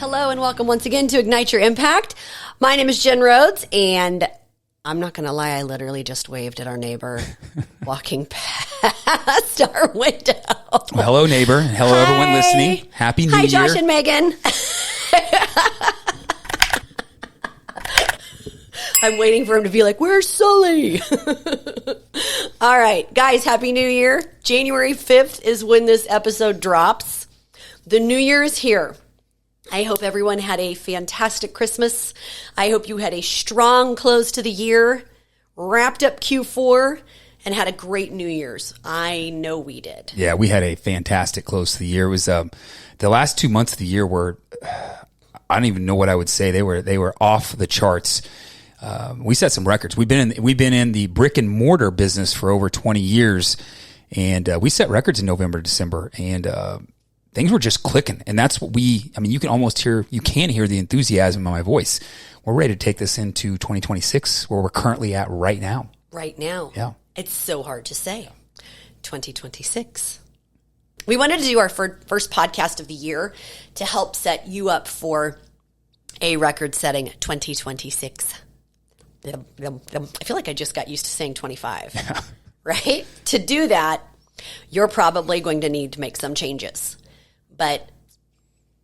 Hello and welcome once again to Ignite Your Impact. My name is Jen Rhodes, and I'm not going to lie, I literally just waved at our neighbor walking past our window. Well, hello, neighbor. Hello, Hi. everyone listening. Happy New Year. Hi, Josh and Megan. I'm waiting for him to be like, where's Sully? All right, guys, Happy New Year. January 5th is when this episode drops. The New Year is here. I hope everyone had a fantastic Christmas. I hope you had a strong close to the year, wrapped up Q4, and had a great New Year's. I know we did. Yeah, we had a fantastic close to the year. It was the last 2 months of the year were, I don't even know what I would say. They were off the charts. We set some records. We've been in the brick and mortar business for over 20 years, and we set records in November, December, and things were just clicking. And that's what you can hear the enthusiasm in my voice. We're ready to take this into 2026, where we're currently at right now. Right now. Yeah. It's so hard to say. 2026. We wanted to do our first podcast of the year to help set you up for a record-setting 2026. I feel like I just got used to saying 25. Yeah. Right? To do that, you're probably going to need to make some changes. But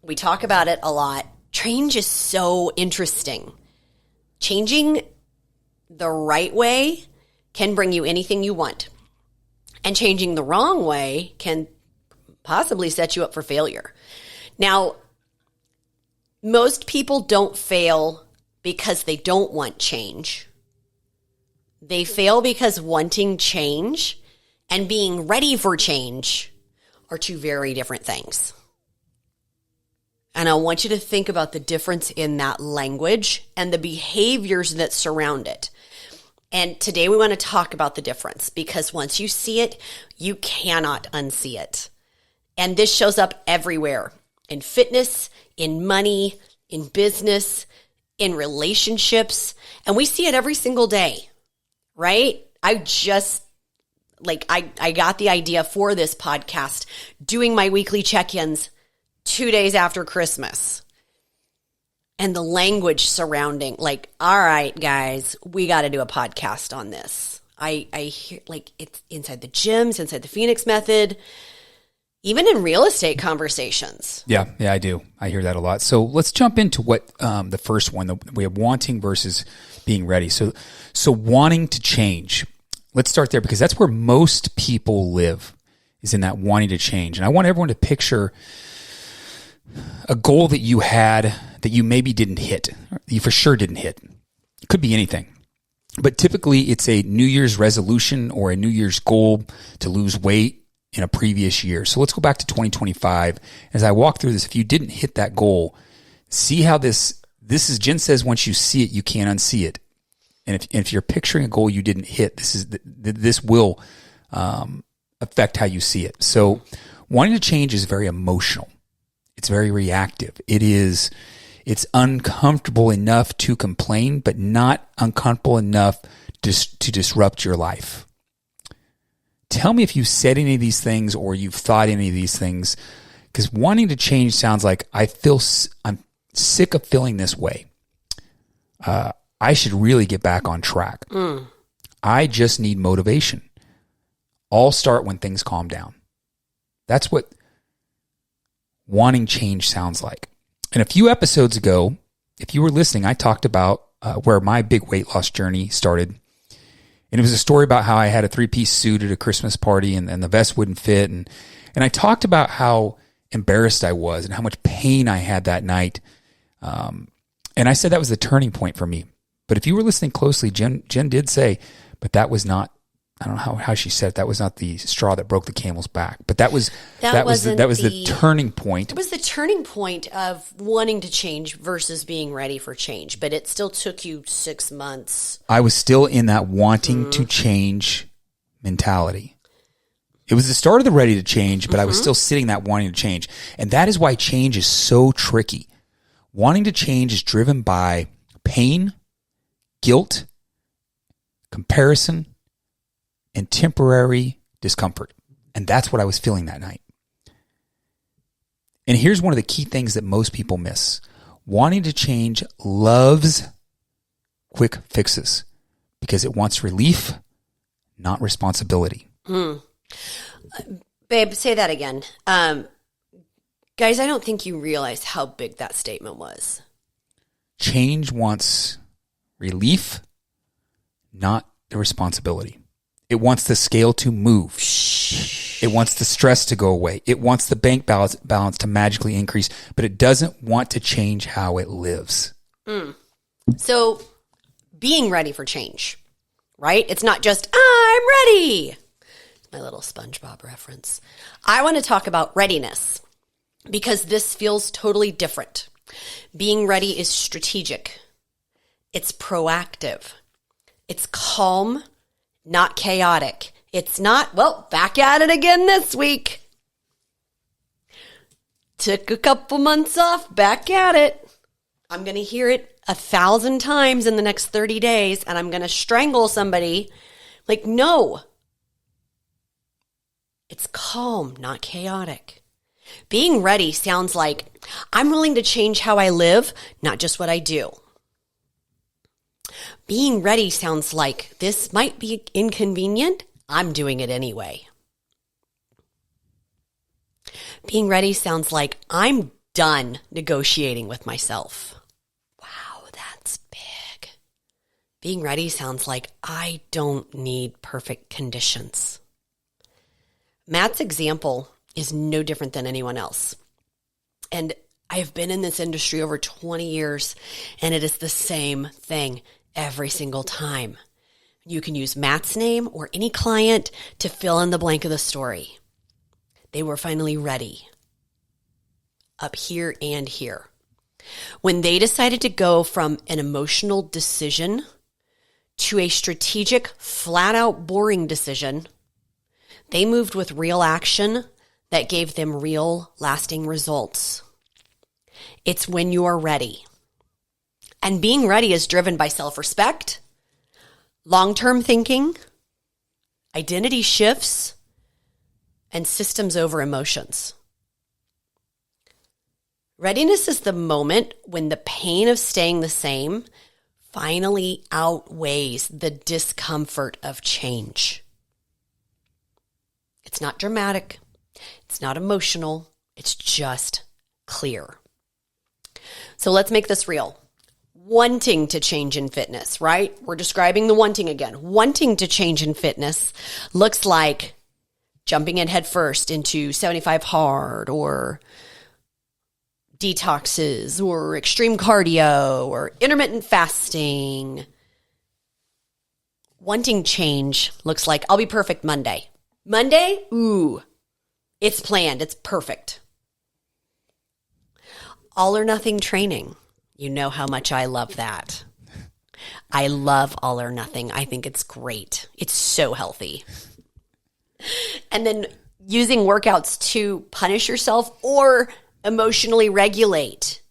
we talk about it a lot. Change is so interesting. Changing the right way can bring you anything you want. And changing the wrong way can possibly set you up for failure. Now, most people don't fail because they don't want change. They fail because wanting change and being ready for change are two very different things. And I want you to think about the difference in that language and the behaviors that surround it. And today we want to talk about the difference, because once you see it, you cannot unsee it. And this shows up everywhere, in fitness, in money, in business, in relationships. And we see it every single day, right? I got the idea for this podcast doing my weekly check-ins 2 days after Christmas. And the language surrounding, like, all right, guys, we got to do a podcast on this. I hear, like, it's inside the gyms, inside the Phoenix Method, even in real estate conversations. Yeah, I do. I hear that a lot. So let's jump into what the first one, we have wanting versus being ready. So wanting to change. Let's start there, because that's where most people live, is in that wanting to change. And I want everyone to picture a goal that you had that you maybe didn't hit, you for sure didn't hit. It could be anything. But typically it's a New Year's resolution or a New Year's goal to lose weight in a previous year. So let's go back to 2025. As I walk through this, if you didn't hit that goal, see how this is, Jen says, once you see it, you can't unsee it. And if you're picturing a goal you didn't hit, this will affect how you see it. So wanting to change is very emotional. It's very reactive. It's uncomfortable enough to complain, but not uncomfortable enough to disrupt your life. Tell me if you've said any of these things or you've thought any of these things, because wanting to change sounds like I'm sick of feeling this way. I should really get back on track. I just need motivation. All start when things calm down. That's what wanting change sounds like. And a few episodes ago, if you were listening, I talked about where my big weight loss journey started. And it was a story about how I had a 3-piece suit at a Christmas party and the vest wouldn't fit. And I talked about how embarrassed I was and how much pain I had that night. And I said that was the turning point for me. But if you were listening closely, Jen did say, but that was not, I don't know how she said it, that was not the straw that broke the camel's back. But that was the turning point. It was the turning point of wanting to change versus being ready for change. But it still took you 6 months. I was still in that wanting to change mentality. It was the start of the ready to change, but I was still sitting that wanting to change. And that is why change is so tricky. Wanting to change is driven by pain, guilt, comparison, and temporary discomfort. And that's what I was feeling that night. And here's one of the key things that most people miss. Wanting to change loves quick fixes because it wants relief, not responsibility. Babe, say that again. Guys, I don't think you realize how big that statement was. Change wants relief, not the responsibility. It wants the scale to move. It wants the stress to go away. It wants the bank balance to magically increase, but it doesn't want to change how it lives. So being ready for change, right? It's not just, I'm ready. My little SpongeBob reference. I want to talk about readiness because this feels totally different. Being ready is strategic. It's proactive. It's calm, not chaotic. It's not, well, back at it again this week. Took a couple months off, back at it. I'm going to hear it 1,000 times in the next 30 days, and I'm going to strangle somebody. Like, no. It's calm, not chaotic. Being ready sounds like I'm willing to change how I live, not just what I do. Being ready sounds like this might be inconvenient. I'm doing it anyway. Being ready sounds like I'm done negotiating with myself. Wow, that's big. Being ready sounds like I don't need perfect conditions. Matt's example is no different than anyone else. And I have been in this industry over 20 years, and it is the same thing every single time. You can use Matt's name or any client to fill in the blank of the story. They were finally ready. Up here and here. When they decided to go from an emotional decision to a strategic, flat-out boring decision, they moved with real action that gave them real, lasting results. It's when you are ready. And being ready is driven by self-respect, long-term thinking, identity shifts, and systems over emotions. Readiness is the moment when the pain of staying the same finally outweighs the discomfort of change. It's not dramatic. It's not emotional. It's just clear. So let's make this real. Wanting to change in fitness, right? We're describing the wanting again. Wanting to change in fitness looks like jumping in head first into 75 hard or detoxes or extreme cardio or intermittent fasting. Wanting change looks like I'll be perfect Monday. Monday, ooh, it's planned. It's perfect. All or nothing training. You know how much I love that. I love all or nothing. I think it's great. It's so healthy. And then using workouts to punish yourself or emotionally regulate.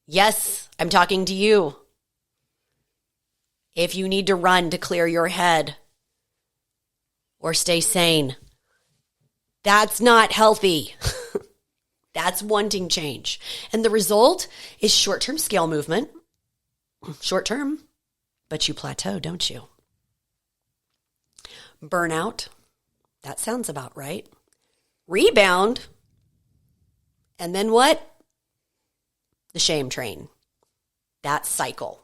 Yes, I'm talking to you. If you need to run to clear your head or stay sane, that's not healthy. That's wanting change. And the result is short-term scale movement. Short-term, but you plateau, don't you? Burnout. That sounds about right. Rebound. And then what? The shame train. That cycle.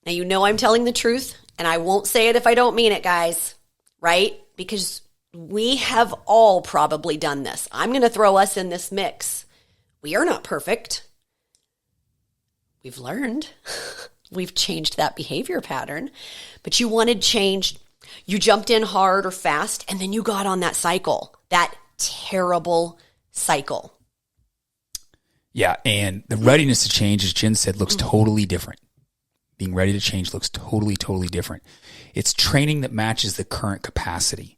Now, you know I'm telling the truth, and I won't say it if I don't mean it, guys. Right? Because we have all probably done this. I'm going to throw us in this mix. We are not perfect. We've learned. We've changed that behavior pattern. But you wanted change. You jumped in hard or fast, and then you got on that cycle, that terrible cycle. Yeah, and the readiness to change, as Jen said, looks totally different. Being ready to change looks totally, totally different. It's training that matches the current capacity.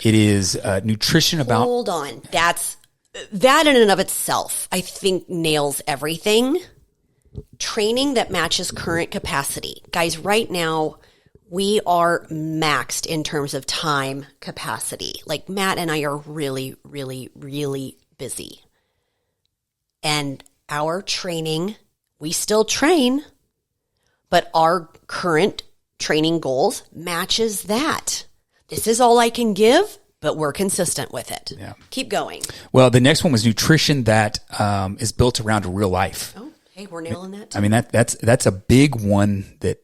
It is nutrition about... Hold on. That in and of itself, I think, nails everything. Training that matches current capacity. Guys, right now, we are maxed in terms of time capacity. Like, Matt and I are really, really, really busy. And our training, we still train, but our current training goals matches that. This is all I can give, but we're consistent with it. Yeah. Keep going. Well, the next one was nutrition that is built around a real life. Oh, hey, we're nailing that too. I mean, that's a big one that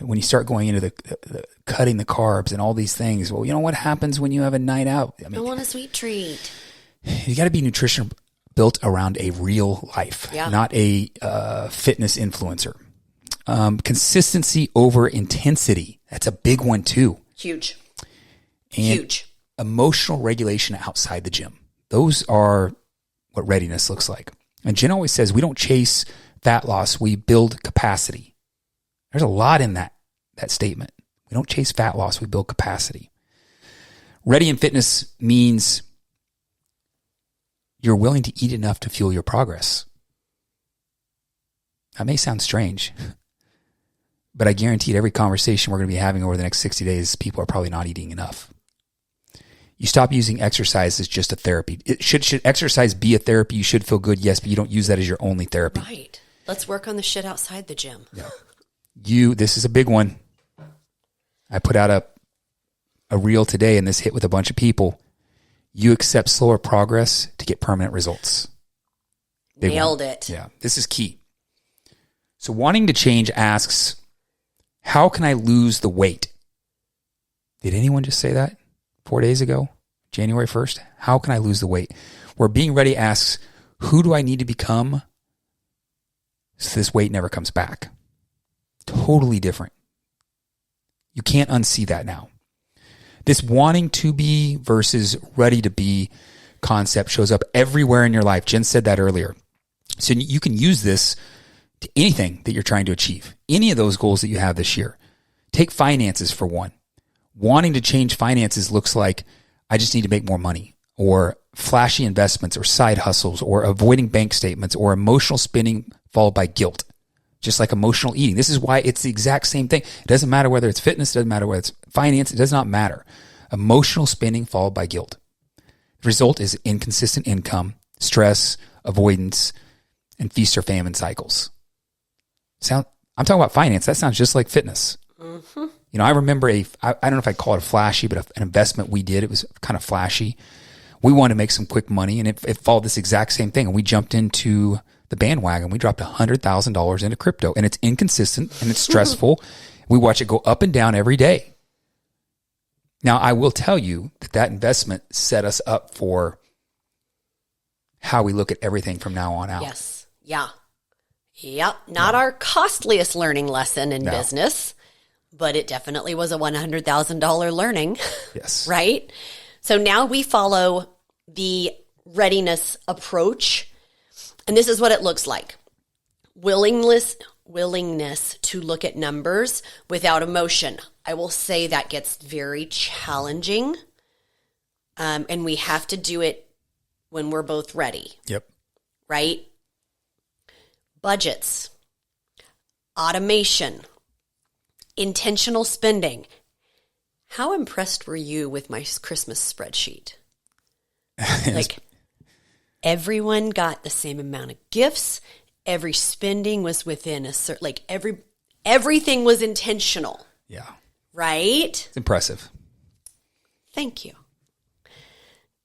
when you start going into the cutting the carbs and all these things, well, you know what happens when you have a night out? I mean, I want a sweet treat. You got to be nutrition built around a real life, not a fitness influencer. Consistency over intensity. That's a big one too. Huge. And Huge. Emotional regulation outside the gym. Those are what readiness looks like. And Jen always says, we don't chase fat loss, we build capacity. There's a lot in that statement. We don't chase fat loss, we build capacity. Ready in fitness means you're willing to eat enough to fuel your progress. That may sound strange, but I guarantee every conversation we're going to be having over the next 60 days, people are probably not eating enough. You stop using exercise as just a therapy. Should exercise be a therapy? You should feel good, yes, but you don't use that as your only therapy. Right. Let's work on the shit outside the gym. Yeah. This is a big one. I put out a reel today, and this hit with a bunch of people. You accept slower progress to get permanent results. Nailed it. Yeah, this is key. So wanting to change asks, how can I lose the weight? Did anyone just say that 4 days ago, January 1st? How can I lose the weight? Where being ready asks, who do I need to become so this weight never comes back? Totally different. You can't unsee that now. This wanting to be versus ready to be concept shows up everywhere in your life. Jen said that earlier. So you can use this to anything that you're trying to achieve. Any of those goals that you have this year. Take finances for one. Wanting to change finances looks like I just need to make more money, or flashy investments, or side hustles, or avoiding bank statements, or emotional spending followed by guilt. Just like emotional eating. This is why it's the exact same thing. It doesn't matter whether it's fitness, it doesn't matter whether it's finance, it does not matter. Emotional spending followed by guilt. The result is inconsistent income, stress, avoidance, and feast or famine cycles. I'm talking about finance. That sounds just like fitness. Mm-hmm. You know, I remember I don't know if I'd call it a flashy, but an investment we did. It was kind of flashy. We wanted to make some quick money, and it followed this exact same thing. And we jumped into the bandwagon. We dropped $100,000 into crypto, and it's inconsistent and it's stressful. We watch it go up and down every day. Now, I will tell you that investment set us up for how we look at everything from now on out. Yes. Yeah. Yep. Not our costliest learning lesson in business, but it definitely was a $100,000 learning. Yes. Right? So now we follow the readiness approach. And this is what it looks like. Willingness to look at numbers without emotion. I will say that gets very challenging. And we have to do it when we're both ready. Yep. Right? Budgets, automation, intentional spending. How impressed were you with my Christmas spreadsheet? Like, everyone got the same amount of gifts. Every spending was within a certain, like everything was intentional. Yeah. Right? It's impressive. Thank you.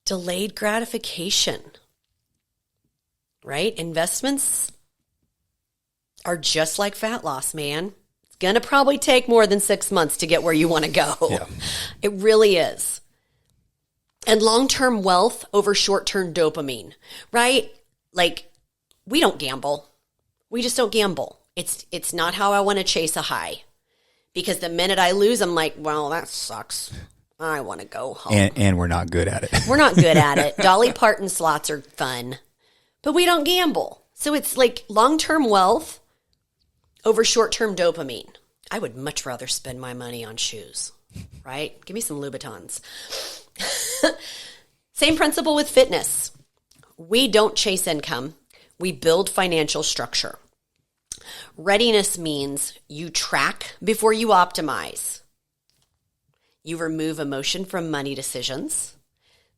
Delayed gratification. Right? Investments are just like fat loss, man. It's going to probably take more than 6 months to get where you want to go. Yeah. It really is. And long-term wealth over short-term dopamine, right? Like, we don't gamble. We just don't gamble. It's not how I want to chase a high. Because the minute I lose, I'm like, well, that sucks. I want to go home. And we're not good at it. We're not good at it. Dolly Parton slots are fun. But we don't gamble. So it's like long-term wealth over short-term dopamine. I would much rather spend my money on shoes, right? Give me some Louboutins. Same principle with fitness. We don't chase income. We build financial structure. Readiness means you track before you optimize. You remove emotion from money decisions.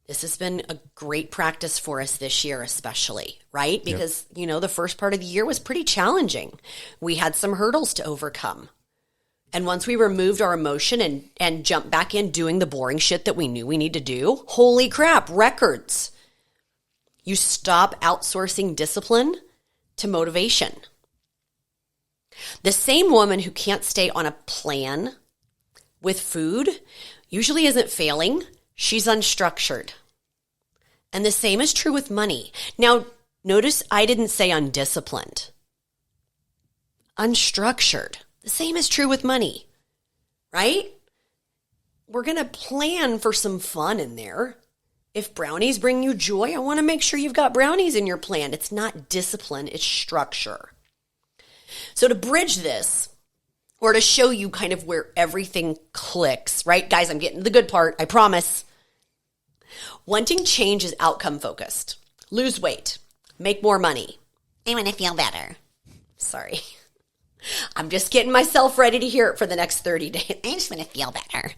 This has been a great practice for us this year, especially, right? Because, the first part of the year was pretty challenging. We had some hurdles to overcome. And once we removed our emotion and jumped back in doing the boring shit that we knew we need to do, holy crap, records. You stop outsourcing discipline to motivation. The same woman who can't stay on a plan with food usually isn't failing. She's unstructured. And the same is true with money. Now, notice I didn't say undisciplined. Unstructured. The same is true with money, right? We're going to plan for some fun in there. If brownies bring you joy, I want to make sure you've got brownies in your plan. It's not discipline, it's structure. So to bridge this, or to show you kind of where everything clicks, right? Guys, I'm getting to the good part, I promise. Wanting change is outcome focused. Lose weight, make more money. I want to feel better. Sorry. I'm just getting myself ready to hear it for the next 30 days. I just want to feel better.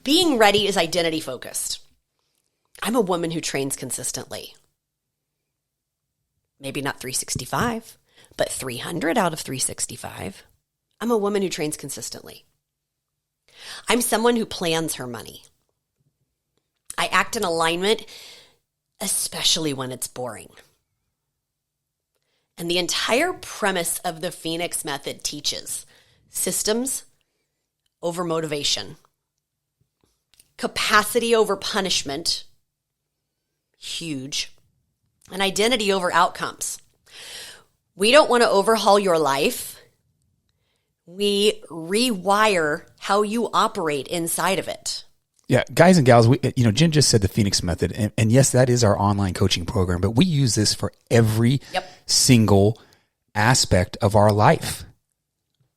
Being ready is identity focused. I'm a woman who trains consistently. Maybe not 365, but 300 out of 365. I'm a woman who trains consistently. I'm someone who plans her money. I act in alignment, especially when it's boring. And the entire premise of the Phoenix method teaches systems over motivation, capacity over punishment, huge, and identity over outcomes. We don't want to overhaul your life. We rewire how you operate inside of it. Yeah, guys and gals, Jen just said the Phoenix method, and yes, that is our online coaching program, but we use this for every single aspect of our life.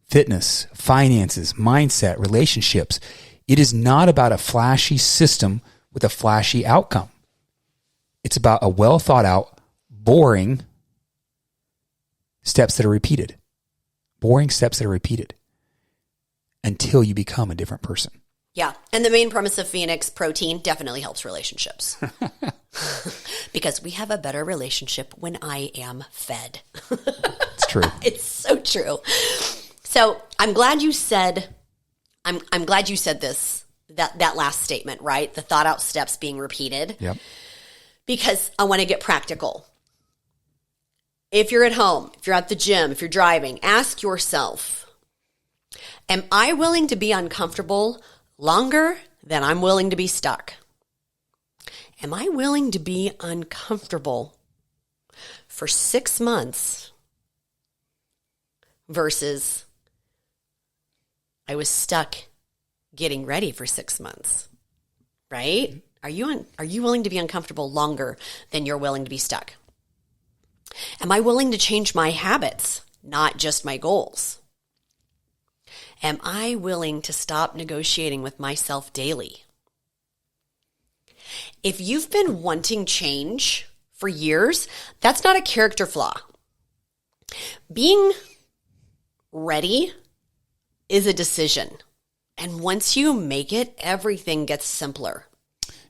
Fitness, finances, mindset, relationships. It is not about a flashy system with a flashy outcome. It's about a well thought out, boring steps that are repeated. Boring steps that are repeated until you become a different person. Yeah. And the main premise of Phoenix protein definitely helps relationships. Because we have a better relationship when I am fed. It's true. It's so true. So I'm glad you said, I'm glad you said this, that last statement, right? The thought out steps being repeated. Yep. Because I want to get practical. If you're at home, if you're at the gym, if you're driving, ask yourself, am I willing to be uncomfortable longer than I'm willing to be stuck? Am I willing to be uncomfortable for 6 months versus I was stuck getting ready for 6 months, right? Are you willing to be uncomfortable longer than you're willing to be stuck? Am I willing to change my habits, not just my goals? Am I willing to stop negotiating with myself daily? If you've been wanting change for years, that's not a character flaw. Being ready is a decision. And once you make it, everything gets simpler.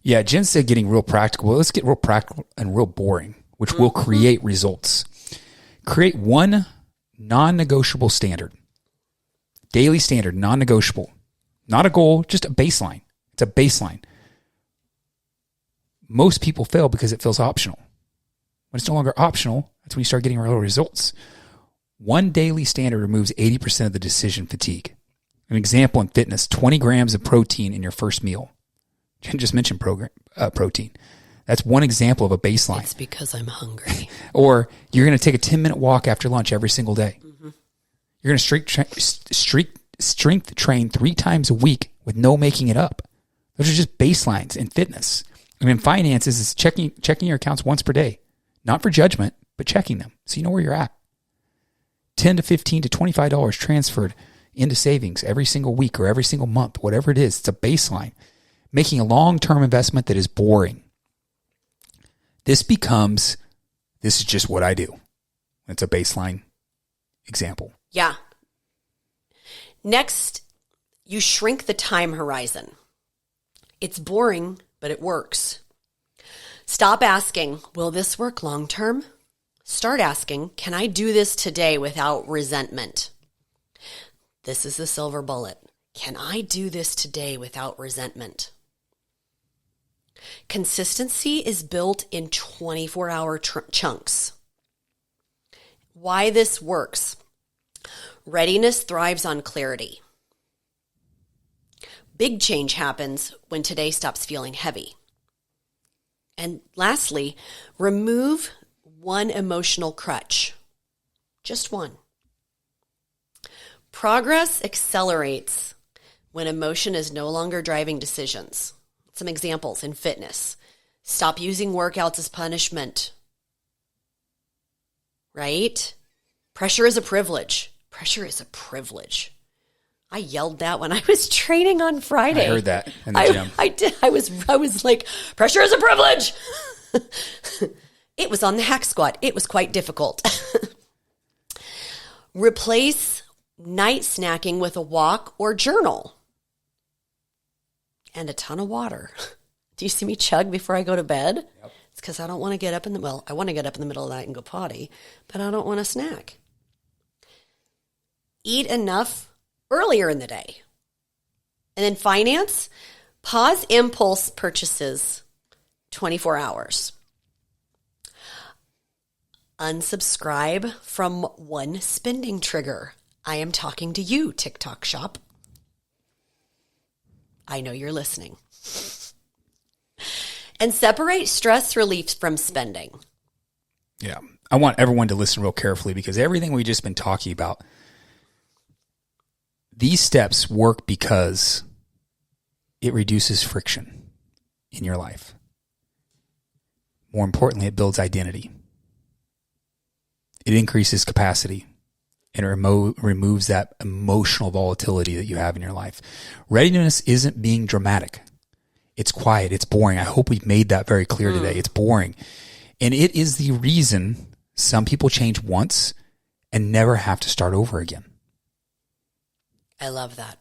Yeah, Jen said getting real practical. Well, let's get real practical and real boring, which will create results. Create one non-negotiable standard. Daily standard, non-negotiable. Not a goal, just a baseline. It's a baseline. Most people fail because it feels optional. When it's no longer optional, that's when you start getting real results. One daily standard removes 80% of the decision fatigue. An example in fitness, 20 grams of protein in your first meal. Jen just mentioned protein. That's one example of a baseline. It's because I'm hungry. Or you're going to take a 10-minute walk after lunch every single day. Mm-hmm. You're going to strength train 3 times a week with no making it up. Those are just baselines in fitness. And in finances, it's checking your accounts once per day. Not for judgment, but checking them so you know where you're at. $10 to $15 to $25 transferred into savings every single week or every single month, whatever it is. It's a baseline. Making a long-term investment that is boring. This is just what I do. It's a baseline example. Yeah. Next, you shrink the time horizon. It's boring but it works. Stop asking, will this work long term? Start asking, can I do this today without resentment? This is the silver bullet. Can I do this today without resentment? Consistency is built in 24-hour chunks. Why this works. Readiness thrives on clarity. Big change happens when today stops feeling heavy. And lastly, remove one emotional crutch. Just one. Progress accelerates when emotion is no longer driving decisions. Some examples in fitness. Stop using workouts as punishment. Right? Pressure is a privilege. Pressure is a privilege. I yelled that when I was training on Friday. I heard that in the gym. I did. I was like, pressure is a privilege. It was on the hack squat. It was quite difficult. Replace night snacking with a walk or journal. And a ton of water. Do you see me chug before I go to bed? Yep. It's because I don't want to get up I want to get up in the middle of the night and go potty, but I don't want to snack. Eat enough earlier in the day. And then finance, pause impulse purchases 24 hours. Unsubscribe from one spending trigger. I am talking to you, TikTok shop. I know you're listening. And separate stress relief from spending. Yeah. I want everyone to listen real carefully because everything we've just been talking about, these steps work because it reduces friction in your life. More importantly, it builds identity. It increases capacity. And it removes that emotional volatility that you have in your life. Readiness isn't being dramatic. It's quiet. It's boring. I hope we've made that very clear today. It's boring. And it is the reason some people change once and never have to start over again. I love that.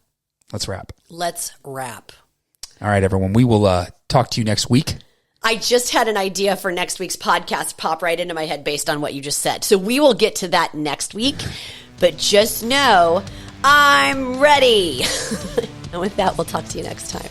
Let's wrap. Let's wrap. All right, everyone. We will talk to you next week. I just had an idea for next week's podcast pop right into my head based on what you just said. So we will get to that next week. But just know, I'm ready. And with that, we'll talk to you next time.